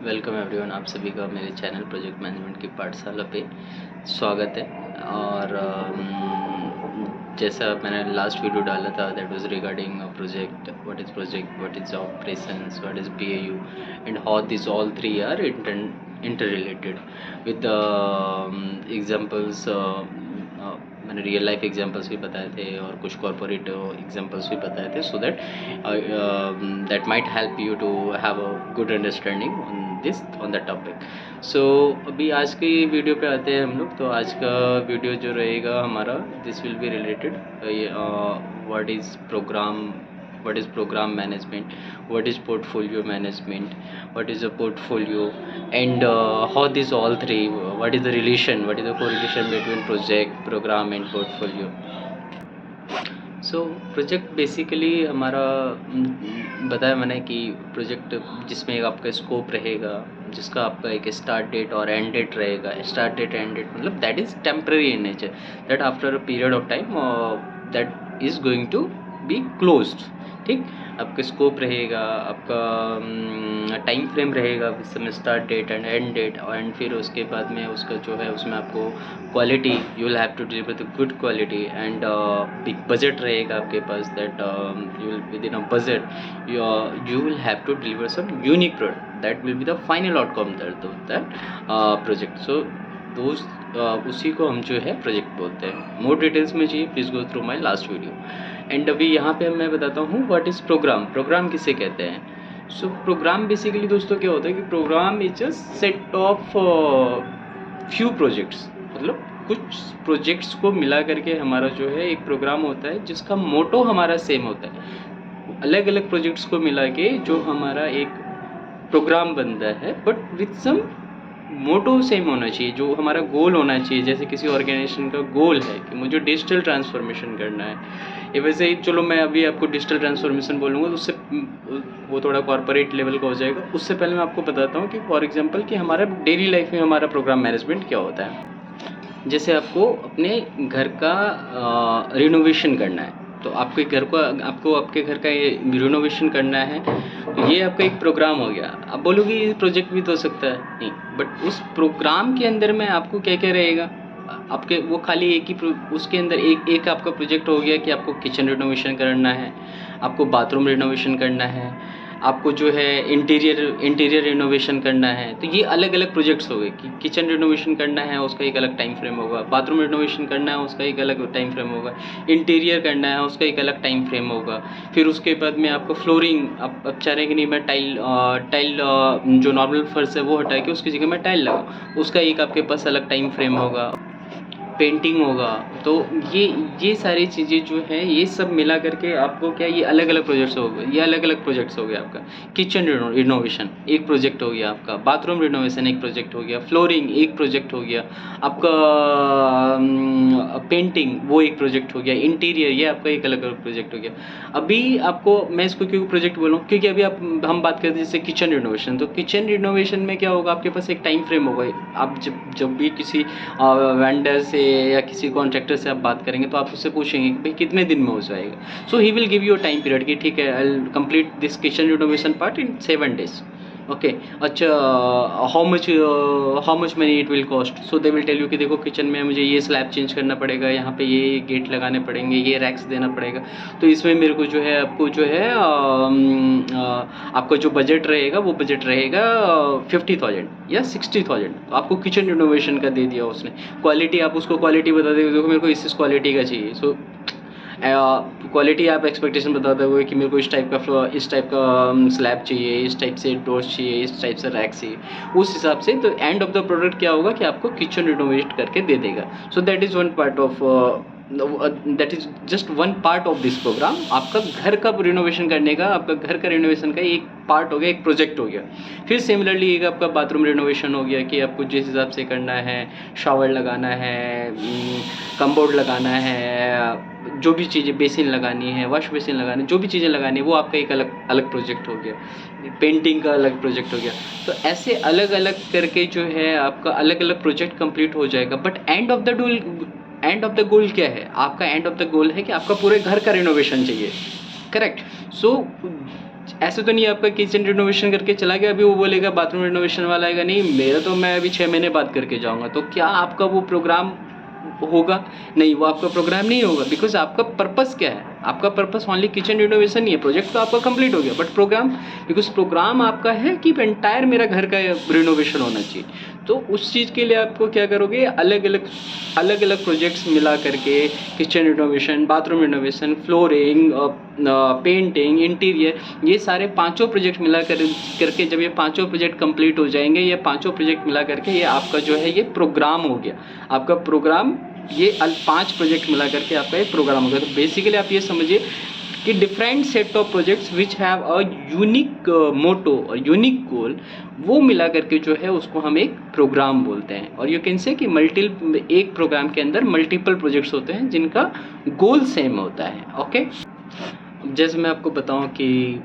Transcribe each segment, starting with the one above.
Welcome everyone, आप सभी का मेरे चैनल प्रोजेक्ट मैनेजमेंट की पाठशाला पे स्वागत है। और जैसा मैंने लास्ट वीडियो डाला था, that was regarding project, what is operations, what is BAU and how this all three are interrelated with examples. मैंने रियल लाइफ एग्जांपल्स भी बताए थे और कुछ कॉर्पोरेट एग्जांपल्स भी बताए थे, so that might help you to have a good understanding on the topic. So अभी आज की वीडियो पे आते हैं हम लोग। तो आज का वीडियो जो रहेगा हमारा, this will be related what is programme management, what is portfolio management, what is a portfolio, and how these all three, what is the relation, what is the correlation between project, program and portfolio. Project basically हमारा बताया मैंने कि project जिसमें एक आपका scope रहेगा, जिसका आपका एक स्टार्ट डेट और एंड डेट रहेगा। स्टार्ट डेट एंड डेट मतलब that is temporary in nature, that after a period of time that is going to be closed. ठीक, आपका स्कोप रहेगा, आपका टाइम फ्रेम रहेगा, इस समय start date and end date, and फिर उसके बाद में उसका जो है उसमें आपको quality, you will have to deliver the good quality, and big budget रहेगा आपके पास, that you will within a budget you will have to deliver some unique product, that will be the final outcome that project. So those उसी को हम जो है project बोलते हैं। मोर डिटेल्स में चाहिए, please go through my last video. And अभी यहाँ पे मैं बताता हूँ व्हाट इज़ प्रोग्राम। प्रोग्राम किसे कहते हैं? सो प्रोग्राम बेसिकली दोस्तों क्या होता है कि program is just set of few projects, मतलब कुछ प्रोजेक्ट्स को मिला करके हमारा जो है एक प्रोग्राम होता है, जिसका मोटो हमारा सेम होता है। अलग अलग प्रोजेक्ट्स को मिला के जो हमारा एक प्रोग्राम बनता है, but with some motto same होना चाहिए, जो हमारा गोल होना चाहिए। जैसे किसी ऑर्गेनाइजेशन का गोल है कि मुझे डिजिटल ट्रांसफॉर्मेशन करना है, ये वैसे ही चलो मैं अभी आपको डिजिटल ट्रांसफॉर्मेशन बोलूँगा तो उससे वो थोड़ा कॉर्पोरेट लेवल का हो जाएगा। उससे पहले मैं आपको बताता हूँ कि फॉर एग्जांपल कि हमारा डेली लाइफ में हमारा प्रोग्राम मैनेजमेंट क्या होता है। जैसे आपको अपने घर का रिनोवेशन करना है, तो आपके घर को आपको आपके घर का ये रिनोवेशन करना है, तो ये आपका एक प्रोग्राम हो गया। आप बोलोगे ये प्रोजेक्ट भी तो हो सकता है, नहीं, बट उस प्रोग्राम के अंदर में आपको क्या क्या रहेगा, आपके वो खाली एक ही उसके अंदर एक आपका प्रोजेक्ट हो गया कि आपको किचन रिनोवेशन करना है, आपको बाथरूम रिनोवेशन करना है, आपको जो है इंटीरियर रिनोवेशन करना है। तो ये अलग अलग प्रोजेक्ट्स हो गए कि किचन रिनोवेशन करना है उसका एक अलग टाइम फ्रेम होगा, बाथरूम रिनोवेशन करना है उसका एक अलग टाइम फ्रेम होगा, इंटीरियर करना है उसका एक अलग टाइम फ्रेम होगा। फिर उसके बाद में आपको फ्लोरिंग, आप चाह रहे हैं कि नहीं मैं टाइल जो नॉर्मल फर्श है वो हटा के उसकी जगह मैं टाइल लगाऊँ, उसका एक आपके पास अलग टाइम फ्रेम होगा। पेंटिंग होगा। तो ये सारी चीज़ें जो है ये सब मिला करके आपको क्या, ये अलग अलग प्रोजेक्ट्स हो गए, ये अलग अलग प्रोजेक्ट्स हो गया आपका। किचन रिनोवेशन एक प्रोजेक्ट हो गया आपका, बाथरूम रिनोवेशन एक प्रोजेक्ट हो गया, फ्लोरिंग एक प्रोजेक्ट हो गया आपका, पेंटिंग वो एक प्रोजेक्ट हो गया, इंटीरियर ये आपका एक अलग अलग प्रोजेक्ट हो गया। अभी आपको मैं इसको क्यों प्रोजेक्ट बोलूँ, क्योंकि अभी हम बात करते हैं जैसे किचन रिनोवेशन, तो किचन रिनोवेशन में क्या होगा, आपके पास एक टाइम फ्रेम होगा। आप जब भी किसी वेंडर से या किसी कॉन्ट्रैक्टर से आप बात करेंगे तो आप उससे पूछेंगे कि भाई कितने दिन में हो जाएगा। So he will give you a time period कि ठीक है, I will complete this kitchen renovation part in 7 days। Okay, अच्छा, how much money it will cost. So they will tell you कि देखो किचन में मुझे ये स्लैब चेंज करना पड़ेगा, यहाँ पे ये गेट लगाने पड़ेंगे, ये रैक्स देना पड़ेगा, तो इसमें मेरे को जो है आपको जो है आपका जो बजट रहेगा वो बजट रहेगा 50,000 या 60,000। तो आपको किचन रिनोवेशन का दे दिया उसने। क्वालिटी आप उसको क्वालिटी बता देंगे, देखो मेरे को इस क्वालिटी का चाहिए। सो क्वालिटी आप एक्सपेक्टेशन बताते हुए कि मेरे को इस टाइप का स्लैब चाहिए, इस टाइप से डोर्स चाहिए, इस टाइप से रैक चाहिए, उस हिसाब से। तो एंड ऑफ द प्रोडक्ट क्या होगा कि आपको किचन रिनोवेट करके दे देगा। So that is one part of that is just one part of this program. आपका घर का रिनोवेशन करने का, आपका घर का रिनोवेशन का एक पार्ट हो गया, एक प्रोजेक्ट हो गया। फिर सिमिलरली एक आपका बाथरूम रिनोवेशन हो गया कि आपको जिस हिसाब से करना है, शावर लगाना है, कमबोर्ड लगाना है, जो भी चीज़ें बेसिन लगानी है, वॉश बेसिन लगानी, जो भी चीज़ें लगानी है वो आपका एक अलग अलग प्रोजेक्ट हो गया। पेंटिंग का अलग प्रोजेक्ट हो गया। तो ऐसे अलग अलग करके जो है आपका अलग अलग प्रोजेक्ट कंप्लीट हो जाएगा। But end of the goal क्या है आपका? एंड ऑफ द गोल है कि आपका पूरे घर का रिनोवेशन चाहिए, करेक्ट। सो ऐसे तो नहीं आपका किचन रिनोवेशन करके चला गया, अभी वो बोलेगा बाथरूम रिनोवेशन वाला आएगा, नहीं मेरा तो मैं अभी 6 महीने बाद करके जाऊँगा। तो क्या आपका वो प्रोग्राम होगा? नहीं, वो आपका प्रोग्राम नहीं होगा। बिकॉज आपका पर्पस क्या है? आपका पर्पस ओनली किचन रिनोवेशन नहीं है। प्रोजेक्ट तो आपका कंप्लीट हो गया, बट प्रोग्राम, बिकॉज प्रोग्राम आपका है कि एंटायर मेरा घर का रिनोवेशन होना चाहिए। तो उस चीज़ के लिए आपको क्या करोगे, अलग अलग प्रोजेक्ट्स मिला करके, kitchen renovation, bathroom renovation, flooring, painting, interior, ये सारे पाँचों प्रोजेक्ट मिला करके जब ये पाँचों प्रोजेक्ट कंप्लीट हो जाएंगे, ये पाँचों प्रोजेक्ट मिला करके ये आपका जो है ये प्रोग्राम हो गया। आपका प्रोग्राम, ये 5 प्रोजेक्ट मिला करके आपका एक प्रोग्राम होगा। तो बेसिकली आप ये समझिए कि different set of projects which have a unique motto और यूनिक गोल, वो मिला करके जो है उसको हम एक प्रोग्राम बोलते हैं। और यू कैन से कि एक प्रोग्राम के अंदर मल्टीपल प्रोजेक्ट्स होते हैं जिनका गोल सेम होता है। ओके, जैसे मैं आपको बताऊं कि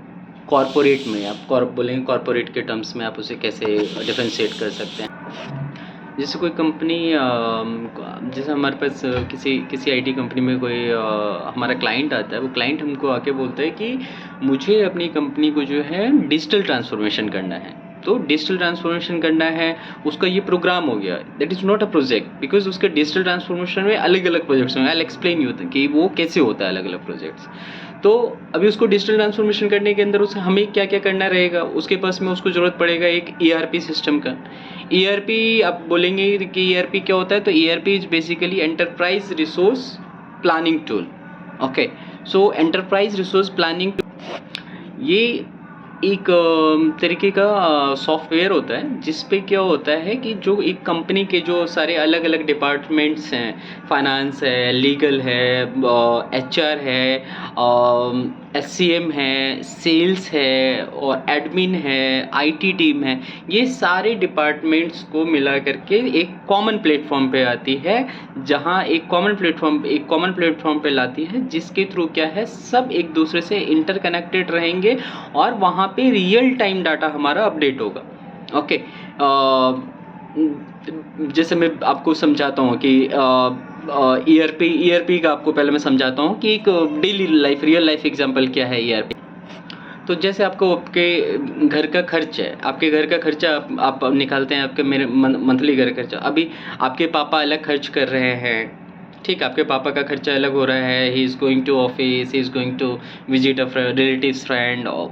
कॉरपोरेट में आप बोलेंगे, कॉरपोरेट के टर्म्स में आप उसे कैसे डिफरेंशिएट कर सकते हैं। जैसे कोई कंपनी, जैसे हमारे पास किसी आईटी कंपनी में कोई हमारा क्लाइंट आता है, वो क्लाइंट हमको आके बोलता है कि मुझे अपनी कंपनी को जो है डिजिटल ट्रांसफॉर्मेशन करना है। तो डिजिटल ट्रांसफॉर्मेशन करना है, उसका ये प्रोग्राम हो गया। That is not a project, because उसके डिजिटल ट्रांसफॉर्मेशन में अलग अलग प्रोजेक्ट्स होंगे। आई विल एक्सप्लेन यू कि वो कैसे होता है अलग अलग प्रोजेक्ट्स। तो अभी उसको डिजिटल ट्रांसफॉर्मेशन करने के अंदर उसे हमें क्या क्या करना रहेगा, उसके पास में उसको ज़रूरत पड़ेगा एक ERP सिस्टम का। ERP आप बोलेंगे कि ERP क्या होता है, तो ERP is basically enterprise resource planning tool. Okay, so enterprise resource planning tool ये एक तरीके का सॉफ्टवेयर होता है, जिस पे क्या होता है कि जो एक कंपनी के जो सारे अलग अलग डिपार्टमेंट्स हैं, फाइनेंस है, लीगल है, HR है, SCM है, सेल्स है और एडमिन है, IT टीम है, ये सारे डिपार्टमेंट्स को मिला करके एक कॉमन प्लेटफॉर्म पे आती है, जहाँ एक कॉमन प्लेटफॉर्म पे लाती है, जिसके थ्रू क्या है सब एक दूसरे से इंटरकनेक्टेड रहेंगे और वहाँ पे रियल टाइम डाटा हमारा अपडेट होगा। ओके, जैसे मैं आपको समझाता हूँ कि ERP का आपको पहले मैं समझाता हूँ कि एक daily life, real life example क्या है ERP। तो जैसे आपको आपके घर का खर्च है, आपके घर का खर्चा आप निकालते हैं, आपके मेरे मंथली घर का खर्चा। अभी आपके पापा अलग खर्च कर रहे हैं, ठीक, आपके पापा का खर्चा अलग हो रहा है। He is going to office, he is going to visit a relatives friend, और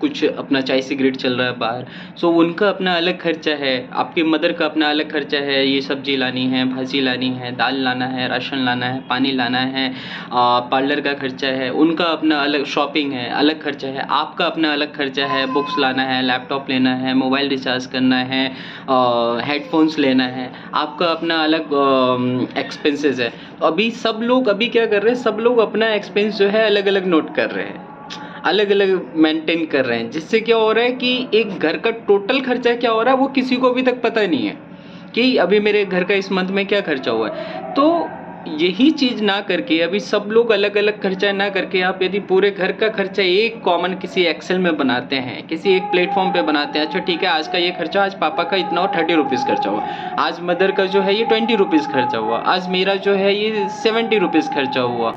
कुछ अपना चाय सिगरेट चल रहा है बाहर, सो उनका अपना अलग खर्चा है। आपकी मदर का अपना अलग खर्चा है, ये सब्जी लानी है, भाजी लानी है, दाल लाना है, राशन लाना है, पानी लाना है, पार्लर का खर्चा है, उनका अपना अलग, शॉपिंग है, अलग खर्चा है, आपका अपना अलग खर्चा है, बुक्स लाना है, लैपटॉप लेना है, मोबाइल रिचार्ज करना है, हेडफोन्स लेना है, आपका अपना अलग एक्सपेंसेस है। तो अभी सब लोग अभी क्या कर रहे हैं, सब लोग अपना एक्सपेंस जो है अलग अलग नोट कर रहे हैं, अलग अलग मेंटेन कर रहे हैं, जिससे क्या हो रहा है कि एक घर का टोटल खर्चा क्या हो रहा है वो किसी को अभी तक पता नहीं है कि अभी मेरे घर का इस मंथ में क्या खर्चा हुआ है। तो यही चीज़ ना करके, अभी सब लोग अलग अलग खर्चा ना करके, आप यदि पूरे घर का खर्चा एक कॉमन किसी एक्सेल में बनाते हैं, किसी एक प्लेटफॉर्म पे बनाते हैं, अच्छा ठीक है आज का ये खर्चा, आज पापा का इतना और 30 रुपीज़ खर्चा हुआ, आज मदर का जो है ये 20 रुपीज़ खर्चा हुआ, आज मेरा जो है ये 70 रुपीज़ खर्चा हुआ।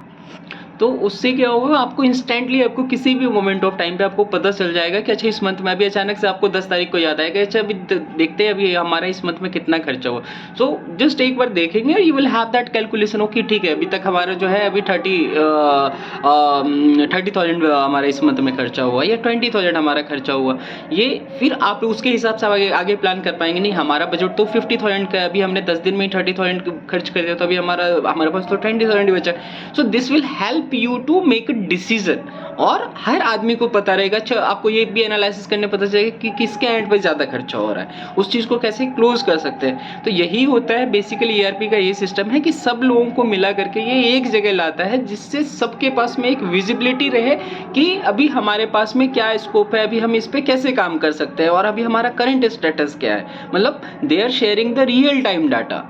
तो उससे क्या होगा, आपको इंस्टेंटली, आपको किसी भी मोमेंट ऑफ टाइम पे आपको पता चल जाएगा कि अच्छा इस मंथ में, अभी अचानक से आपको 10 तारीख को याद आएगा, अच्छा अभी देखते हैं अभी हमारा इस मंथ में कितना खर्चा हुआ। सो जस्ट एक बार देखेंगे, you will have that calculation, okay ठीक है अभी तक हमारा जो है अभी 30,000 हमारा इस मंथ में खर्चा हुआ, या 20,000 हमारा खर्चा हुआ। ये फिर आप उसके हिसाब से आगे प्लान कर पाएंगे, नहीं हमारा बजट तो 50,000 का है, अभी हमने 10 दिन में 30,000 खर्च कर दिया, तो अभी हमारे पास तो 20,000 बचा। So this will help you to make a decision, और हर आदमी को पता रहेगा, अच्छा आपको ये भी एनालिसिस करने पता चलेगा कि किसके एंड पे ज़्यादा खर्चा हो रहा है, उस चीज़ को कैसे क्लोज कर सकते हैं। तो यही होता है बेसिकली ERP का ये सिस्टम है कि सब लोगों को मिला करके ये एक जगह लाता है, जिससे सबके पास में एक विजिबिलिटी रहे कि अभी हमारे पास में क्या स्कोप है, अभी हम इस पर कैसे काम कर सकते हैं, और अभी हमारा करंट स्टेटस क्या है, मतलब they are sharing the real time data.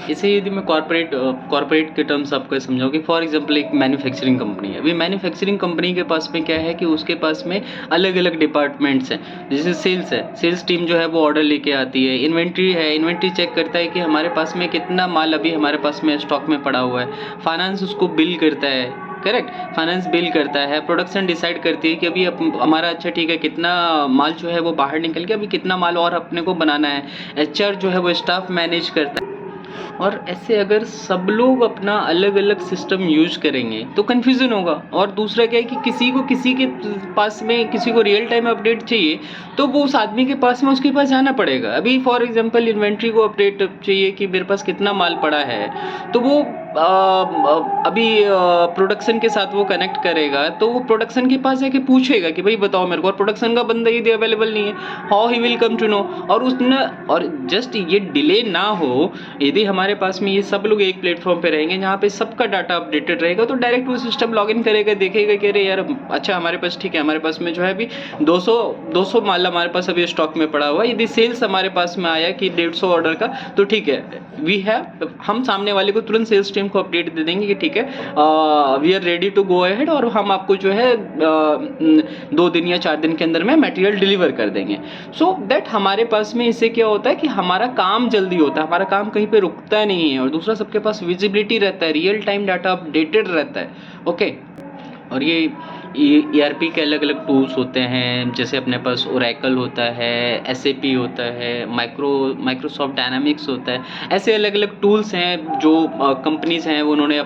इसे यदि मैं कॉर्पोरेट के टर्म्स आपको समझाऊँ कि फॉर एग्जांपल एक मैन्युफैक्चरिंग कंपनी है। अभी मैन्युफैक्चरिंग कंपनी के पास में क्या है कि उसके पास में अलग अलग डिपार्टमेंट्स हैं। जैसे सेल्स है, सेल्स टीम जो है वो ऑर्डर लेके आती है। इन्वेंट्री है, इन्वेंट्री चेक करता है कि हमारे पास में कितना माल अभी हमारे पास में स्टॉक में पड़ा हुआ है। फाइनेंस उसको बिल करता है, करेक्ट। फाइनेंस बिल करता है, प्रोडक्शन डिसाइड करती है कि अभी हमारा अच्छा ठीक है कितना माल जो है वो बाहर निकल के अभी कितना माल और अपने को बनाना है। एचआर जो है वो स्टाफ मैनेज करता है। और ऐसे अगर सब लोग अपना अलग अलग सिस्टम यूज करेंगे तो कन्फ्यूज़न होगा। और दूसरा क्या है कि किसी के पास में किसी को रियल टाइम अपडेट चाहिए तो वो उस आदमी के पास में उसके पास जाना पड़ेगा। अभी फॉर एग्जांपल इन्वेंट्री को अपडेट चाहिए कि मेरे पास कितना माल पड़ा है, तो वो अभी प्रोडक्शन के साथ वो कनेक्ट करेगा तो वो प्रोडक्शन के पास जाके पूछेगा कि भाई बताओ मेरे को, और प्रोडक्शन का बंदा यदि अवेलेबल नहीं है, how he will come to know. और जस्ट ये डिले ना हो, यदि हमारे पास में ये सब लोग एक प्लेटफॉर्म पे रहेंगे जहाँ पे सबका डाटा अपडेटेड रहेगा तो डायरेक्ट वो सिस्टम लॉगिन करेगा, देखेगा कि अरे यार अच्छा हमारे पास ठीक है, हमारे पास में जो है अभी 200 माल हमारे पास अभी स्टॉक में पड़ा हुआ है। यदि सेल्स हमारे पास में आया कि 150 ऑर्डर का, तो ठीक है हम सामने वाले को तुरंत सेल्स टीम को अपडेट दे देंगे कि ठीक है we are ready to go ahead, और हम आपको जो है 2 दिन या 4 दिन के अंदर में मटेरियल डिलीवर कर देंगे। सो दैट हमारे पास में इससे क्या होता है कि हमारा काम जल्दी होता है, हमारा काम कहीं पे रुकता नहीं है, और दूसरा सबके पास विजिबिलिटी रहता है, रियल टाइम डाटा अपडेटेड रहता है। ओके। और ये ERP के अलग अलग टूल्स होते हैं, जैसे अपने पास ओरेकल होता है, SAP होता है, माइक्रोसॉफ्ट डायनामिक्स होता है। ऐसे अलग अलग टूल्स हैं जो कंपनीज हैं उन्होंने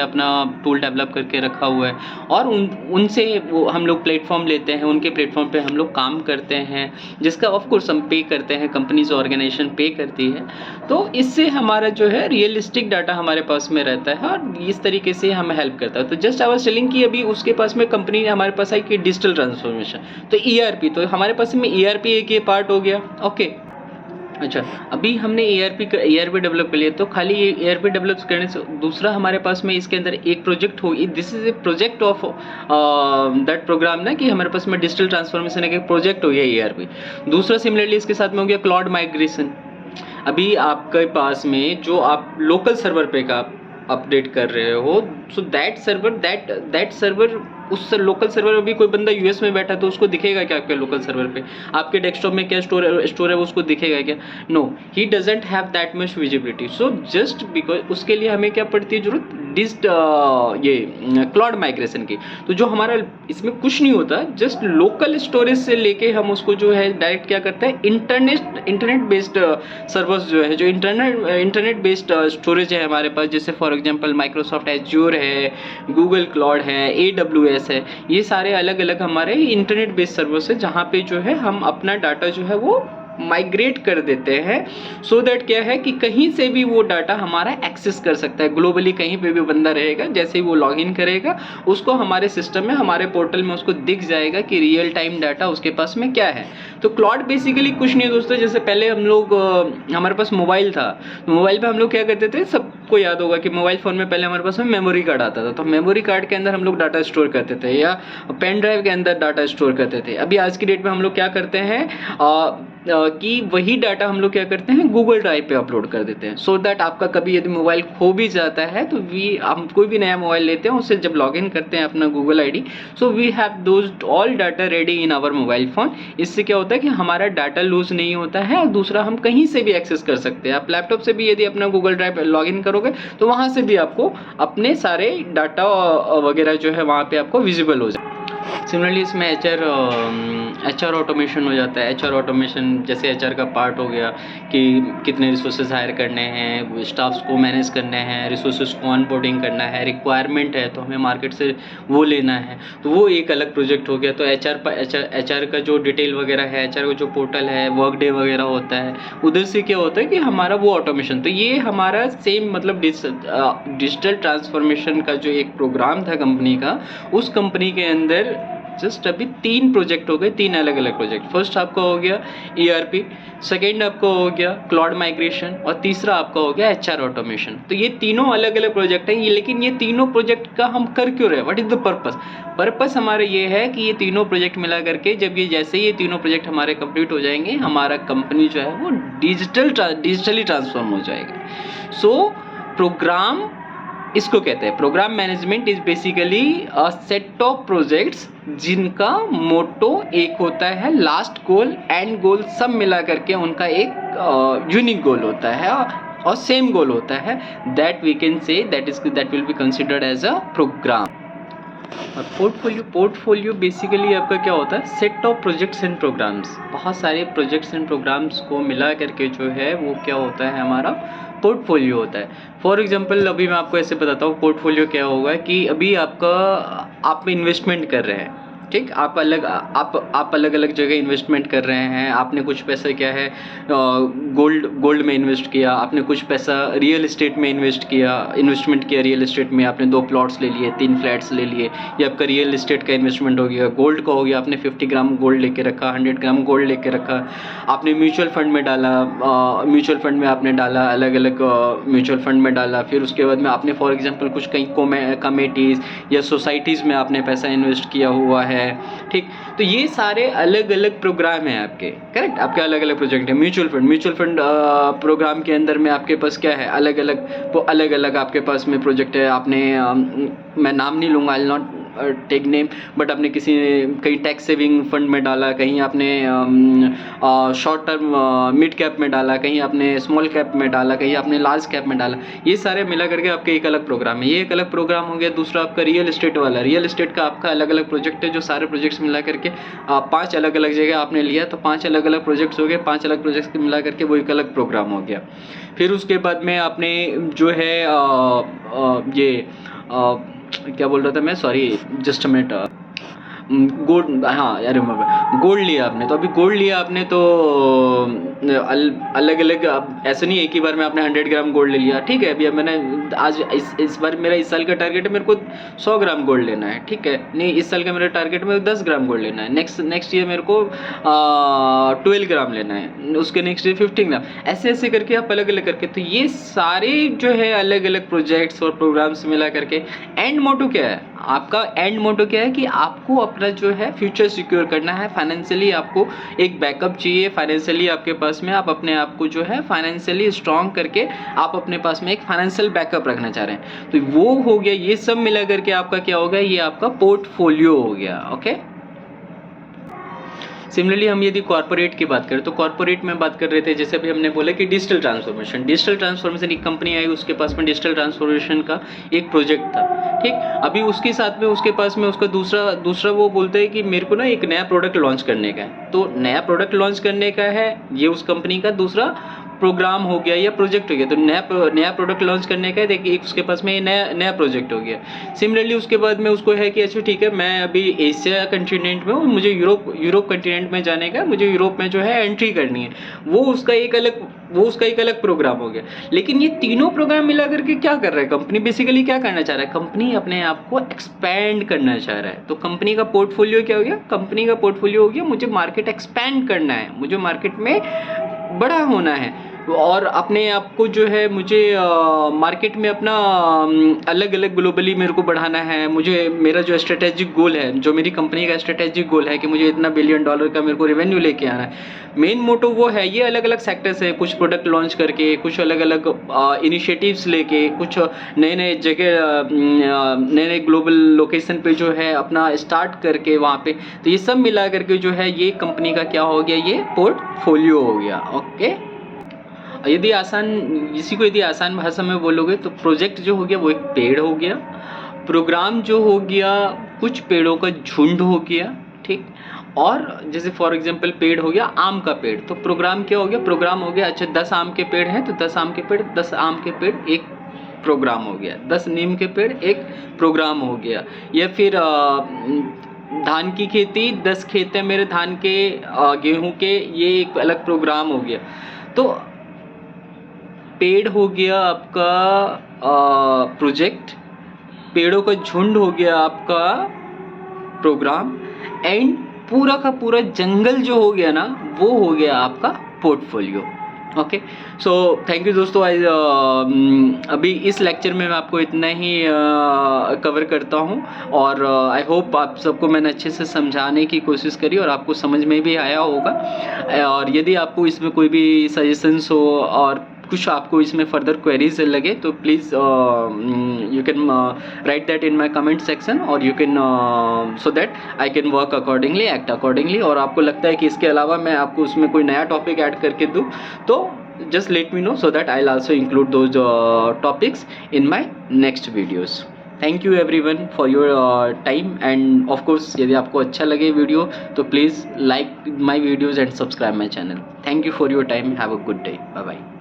अपना टूल डेवलप करके रखा हुआ है, और उनसे वो हम लोग प्लेटफॉर्म लेते हैं, उनके प्लेटफॉर्म पे हम लोग काम करते हैं, जिसका ऑफ कोर्स हम पे करते हैं, कंपनीज ऑर्गेनाइजेशन पे करती है। तो इससे हमारा जो है रियलिस्टिक डाटा हमारे पास में रहता है और इस तरीके से हमें हेल्प करता है। तो जस्ट आई वाज टेलिंग कि अभी उसके पास में कंपनी ने हमारे पास आई कि डिजिटल ट्रांसफॉर्मेशन, तो ERP, तो हमारे पास में ERP एक ये पार्ट हो गया। ओके। अच्छा, अभी हमने ERP डेवलप कर लिया, तो खाली ERP डेवलप करने से दूसरा हमारे पास में इसके अंदर एक प्रोजेक्ट हो, this is a project of that program ना, कि हमारे पास में डिजिटल ट्रांसफॉर्मेशन एक प्रोजेक्ट हो गया ERP। दूसरा सिमिलरली इसके साथ में हो गया क्लाउड माइग्रेशन। अभी आपके पास में जो आप लोकल सर्वर पे का अपडेट कर रहे हो, सो दैट सर्वर उस लोकल सर्वर में भी कोई बंदा US में बैठा तो उसको दिखेगा क्या आपके लोकल सर्वर पे? आपके डेस्कटॉप में क्या स्टोर है वो उसको दिखेगा क्या? No, he doesn't have that much visibility. So just because उसके लिए हमें क्या पड़ती है जरूरत, ये क्लाउड माइग्रेशन की। तो जो हमारा इसमें कुछ नहीं होता, जस्ट लोकल स्टोरेज से लेके हम उसको जो है डायरेक्ट क्या करते हैं, इंटरनेट बेस्ड सर्वर्स जो है, जो इंटरनेट बेस्ड स्टोरेज है हमारे पास, जैसे फॉर एग्जांपल माइक्रोसॉफ्ट एज्योर है, गूगल क्लाउड है, AWS है, ये सारे अलग अलग हमारे इंटरनेट बेस्ड सर्वर्स है जहाँ पे जो है हम अपना डाटा जो है वो माइग्रेट कर देते हैं। सो दैट क्या है कि कहीं से भी वो डाटा हमारा एक्सेस कर सकता है, ग्लोबली कहीं पे भी बंदा रहेगा, जैसे ही वो लॉगिन करेगा उसको हमारे सिस्टम में, हमारे पोर्टल में उसको दिख जाएगा कि रियल टाइम डाटा उसके पास में क्या है। तो क्लाउड बेसिकली कुछ नहीं है दोस्तों, जैसे पहले हम लोग हमारे पास मोबाइल था, मोबाइल पे हम लोग क्या करते थे, सबको याद होगा कि मोबाइल फ़ोन में पहले हमारे पास में मेमोरी कार्ड आता था, तो मेमोरी कार्ड के अंदर हम लोग डाटा स्टोर करते थे या पेन ड्राइव के अंदर डाटा स्टोर करते थे। अभी आज की डेट में हम लोग क्या करते हैं कि वही डाटा हम लोग क्या करते हैं, गूगल ड्राइव पे अपलोड कर देते हैं। सो दैट आपका कभी यदि मोबाइल खो भी जाता है तो हम कोई भी नया मोबाइल लेते हैं, उससे जब लॉगिन करते हैं अपना Google ID, so we have those all data ready in our mobile phone. इससे क्या होता है कि हमारा डाटा लूज नहीं होता है, और दूसरा हम कहीं से भी एक्सेस कर सकते हैं। आप लैपटॉप से भी यदि अपना गूगल ड्राइव लॉगिन करोगे तो वहाँ से भी आपको अपने सारे डाटा वगैरह जो है वहाँ पे आपको विजिबल हो जाए। सिमिलरली इसमें HR ऑटोमेशन हो जाता है। HR ऑटोमेशन जैसे HR का पार्ट हो गया कि कितने रिसोर्सेज हायर करने हैं, स्टाफ्स को मैनेज करने हैं, रिसोर्सेज को ऑनबोर्डिंग करना है, रिक्वायरमेंट है तो हमें मार्केट से वो लेना है, तो वो एक अलग प्रोजेक्ट हो गया। तो HR का जो डिटेल वगैरह है, HR का जो पोर्टल है, वर्क डे वगैरह होता है, उधर से क्या होता है कि हमारा वो ऑटोमेशन, तो ये हमारा सेम मतलब डिजिटल ट्रांसफॉर्मेशन का जो एक प्रोग्राम था कंपनी का, उस कंपनी के अंदर जस्ट अभी 3 प्रोजेक्ट हो गए, 3 अलग अलग प्रोजेक्ट। फर्स्ट आपका हो गया ERP, सेकेंड आपका हो गया क्लाउड माइग्रेशन, और तीसरा आपका हो गया HR ऑटोमेशन। तो ये तीनों अलग अलग प्रोजेक्ट हैं, लेकिन ये तीनों प्रोजेक्ट का हम कर क्यों रहे हैं, व्हाट इज द पर्पस हमारा ये है कि ये तीनों प्रोजेक्ट मिला करके जब जैसे ये तीनों प्रोजेक्ट हमारे कंप्लीट हो जाएंगे, हमारा कंपनी जो है वो डिजिटली ट्रांसफॉर्म हो जाएगा। सो प्रोग्राम इसको कहते हैं, program management is basically a set of projects जिनका मोटो एक होता है, लास्ट गोल एंड गोल सब मिला करके उनका एक यूनिक गोल होता है और सेम गोल होता है, that we can say that will be considered as a program. और पोर्टफोलियो बेसिकली आपका क्या होता है, set of projects and programs, बहुत सारे प्रोजेक्ट्स एंड प्रोग्राम्स को मिला करके जो है वो क्या होता है, हमारा पोर्टफोलियो होता है। फॉर एग्जांपल अभी मैं आपको ऐसे बताता हूँ पोर्टफोलियो क्या होगा, कि अभी आप इन्वेस्टमेंट कर रहे हैं, ठीक, आप अलग अलग जगह इन्वेस्टमेंट कर रहे हैं। आपने कुछ पैसा क्या है गोल्ड में इन्वेस्ट किया, आपने कुछ पैसा रियल इस्टेट में इन्वेस्टमेंट किया रियल इस्टेट में, आपने 2 प्लॉट्स ले लिए, 3 फ्लैट्स ले लिए, ये आपका रियल इस्टेट का इन्वेस्टमेंट हो गया। गोल्ड का हो गया, आपने 50 ग्राम गोल्ड लेके रखा, 100 ग्राम गोल्ड लेके रखा। आपने म्यूचुअल फंड में डाला, म्यूचुअल फंड में आपने डाला, अलग अलग म्यूचुअल फंड में डाला। फिर उसके बाद में आपने फॉर एग्जांपल कुछ कहीं कमेटीज़ या सोसाइटीज़ में आपने पैसा इन्वेस्ट किया हुआ है, ठीक। तो ये सारे अलग अलग प्रोग्राम हैं आपके, करेक्ट, आपके अलग अलग प्रोजेक्ट है। म्यूचुअल फंड प्रोग्राम के अंदर में आपके पास क्या है, अलग अलग आपके पास में प्रोजेक्ट है। आपने मैं नाम नहीं लूँगा, I will not take name, but आपने कहीं टैक्स सेविंग फंड में डाला, कहीं आपने शॉर्ट टर्म मिड कैप में डाला, कहीं आपने स्मॉल कैप में डाला, कहीं आपने लार्ज कैप में डाला। ये सारे मिला करके आपके एक अलग प्रोग्राम है। ये एक अलग प्रोग्राम हो गया। दूसरा आपका रियल एस्टेट वाला, रियल एस्टेट का आपका अलग अलग प्रोजेक्ट है, जो सारे प्रोजेक्ट्स मिला करके 5 अलग अलग जगह आपने लिया, तो 5 अलग अलग प्रोजेक्ट्स हो गए। 5 अलग प्रोजेक्ट्स मिला करके वो एक अलग प्रोग्राम हो गया। फिर उसके बाद में आपने जो है क्या बोल रहा था मैं, sorry, just a minute, gold, हाँ यार गोल्ड लिया आपने। तो अभी गोल्ड लिया आपने तो अलग अलग, अब ऐसा नहीं एक ही बार में आपने 100 ग्राम गोल्ड ले लिया, ठीक है। अभी अब मैंने आज इस बार मेरा इस साल का टारगेट है, मेरे को 100 ग्राम गोल्ड लेना है, ठीक है। नहीं, इस साल का मेरा टारगेट में 10 ग्राम गोल्ड लेना है। नेक्स्ट ईयर मेरे को 12 ग्राम लेना है, उसके नेक्स्ट ईयर 15 ग्राम, ऐसे ऐसे करके आप अलग अलग करके। तो ये सारे जो है अलग अलग प्रोजेक्ट्स और प्रोग्राम्स मिला करके एंड मोटो क्या है आपका, एंड मोटो क्या है कि आपको अपना जो है फ्यूचर सिक्योर करना है। फाइनेंशियली आपको एक बैकअप चाहिए, फाइनेंशियली आपके पास में आप अपने आप को जो है फाइनेंशियली स्ट्रॉन्ग करके आप अपने पास में एक फाइनेंशियल बैकअप रखना चाह रहे हैं। तो वो हो गया, ये सब मिला करके आपका क्या हो गया, ये आपका पोर्टफोलियो हो गया, ओके। सिमिलरली हम यदि कॉर्पोरेट की बात करें, तो कॉर्पोरेट में बात कर रहे थे, जैसे अभी हमने बोला कि डिजिटल ट्रांसफॉर्मेशन एक कंपनी आई, उसके पास में डिजिटल ट्रांसफॉर्मेशन का एक प्रोजेक्ट था, ठीक। अभी उसके साथ में उसके पास में उसका दूसरा वो बोलता है कि मेरे को ना एक नया प्रोडक्ट लॉन्च करने का है। तो नया प्रोडक्ट लॉन्च करने का है, ये उस कंपनी का दूसरा प्रोग्राम हो गया या प्रोजेक्ट हो गया। तो नया प्रोडक्ट लॉन्च करने का है, देखिए एक उसके पास में नया प्रोजेक्ट हो गया। सिमिलरली उसके बाद में उसको है कि अच्छा ठीक है, मैं अभी एशिया कंटिनेंट में हूँ, मुझे यूरोप कंटिनेंट में जाने का, मुझे यूरोप में जो है एंट्री करनी है, वो उसका एक अलग प्रोग्राम हो गया। लेकिन ये तीनों प्रोग्राम मिला करके क्या कर रहा है कंपनी, बेसिकली क्या करना चाह रहा है, कंपनी अपने आप को एक्सपैंड करना चाह रहा है। तो कंपनी का पोर्टफोलियो क्या हो गया, कंपनी का पोर्टफोलियो हो गया मुझे मार्केट एक्सपैंड करना है, मुझे मार्केट में बड़ा होना है, और अपने आप को जो है मुझे मार्केट में अपना अलग अलग ग्लोबली मेरे को बढ़ाना है। मुझे मेरा जो स्ट्रेटेजिक गोल है, जो मेरी कंपनी का स्ट्रेटेजिक गोल है कि मुझे इतना $1 बिलियन का मेरे को रेवेन्यू लेके आना है, मेन मोटो वो है। ये अलग अलग सेक्टर्स है, कुछ प्रोडक्ट लॉन्च करके, कुछ अलग अलग इनिशिएटिव्स लेके, कुछ नए नए जगह नए नए ग्लोबल लोकेशन पे जो है अपना स्टार्ट करके वहाँ पे। तो ये सब मिला करके जो है ये कंपनी का क्या हो गया, ये पोर्टफोलियो हो गया, ओके। यदि आसान भाषा में बोलोगे तो प्रोजेक्ट जो हो गया वो एक पेड़ हो गया, प्रोग्राम जो हो गया कुछ पेड़ों का झुंड हो गया, ठीक। और जैसे फॉर एग्जांपल पेड़ हो गया आम का पेड़, तो प्रोग्राम क्या हो गया, प्रोग्राम हो गया अच्छा 10 आम के पेड़ हैं तो 10 आम के पेड़ एक प्रोग्राम हो गया, 10 नीम के पेड़ एक प्रोग्राम हो गया। या फिर धान की खेती, 10 खेत है मेरे धान के, गेहूं के, ये एक अलग प्रोग्राम हो गया। तो पेड़ हो गया आपका प्रोजेक्ट, पेड़ों का झुंड हो गया आपका प्रोग्राम, एंड पूरा का पूरा जंगल जो हो गया ना वो हो गया आपका portfolio, okay. So thank you दोस्तों। अभी इस लेक्चर में मैं आपको इतना ही कवर करता हूँ, और आई होप आप सबको मैंने अच्छे से समझाने की कोशिश करी और आपको समझ में भी आया होगा। और यदि आपको इसमें कोई भी सजेशंस हो और कुछ आपको इसमें फर्दर क्वेरीज लगे तो please you can write that in my comment section, और you can so that I can work accordingly, act accordingly. और आपको लगता है कि इसके अलावा मैं आपको उसमें कोई नया टॉपिक ऐड करके दूँ तो just let me know so that I'll also include those topics in my next videos. Thank you everyone for your time and of course यदि आपको अच्छा लगे वीडियो तो please like my videos and subscribe my channel. Thank you for your time. Have a good day. Bye bye.